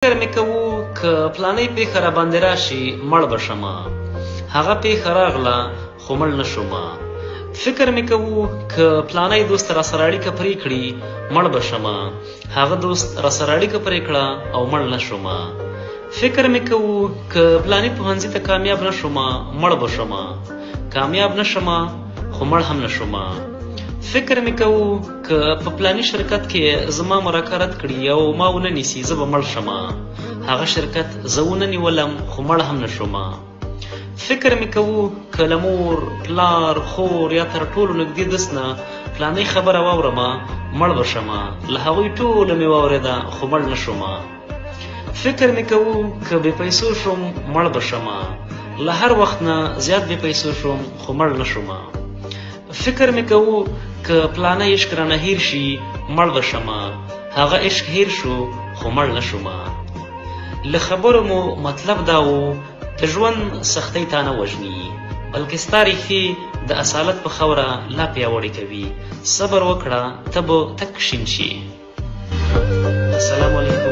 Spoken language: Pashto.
فکر مې کوو که پلانۍ پېښه راباندې راشي مړ به شمه، هغه پېښه راغله خو مړ نه شومه. فکر مې کوو که پلانی دوست راسره اړیکه پرې کړي مړ به شمه، هغه دوست راسره اړیکه پرې کړه او مړ نه شومه. فکر مې کوو که پلاني پوهنځي ته کامیاب نه شومه مړ به شمه، کامیاب نه شمه خو مړ هم نه شومه. فکر مې کوو که په پلاني شرکت کې زما مراکرت کړي او ما ونه نیسي زه به مړ شمه، هغه شرکت زه ونه نیولم خو مړ هم نه شومه. فکر مې کوو که له مور پلار خور یا تر ټولو نږدې دس نه پلانۍ خبره واورمه مړ به شمه، له هغوی ټوله مې واورېده خو مړ نه شومه. فکر مې کوو که بې پیسو شوم مړ به شمه، له هر وخت نه زیات بې پیسو شوم خو مړ نه شومه. فکر مې کوو که پلانه عشق رانه هیر شي مړ به شمه، هغه عشق هیر شو خو مړ نه شومه. له خبرو مو مطلب دا و د ژوند سختۍ تا نه وژني، بلکې ستا ریښې د اصالت په خاوره لا پیاوړې کوي. صبر وکړه ته به تک شین شي. السلام علیکم.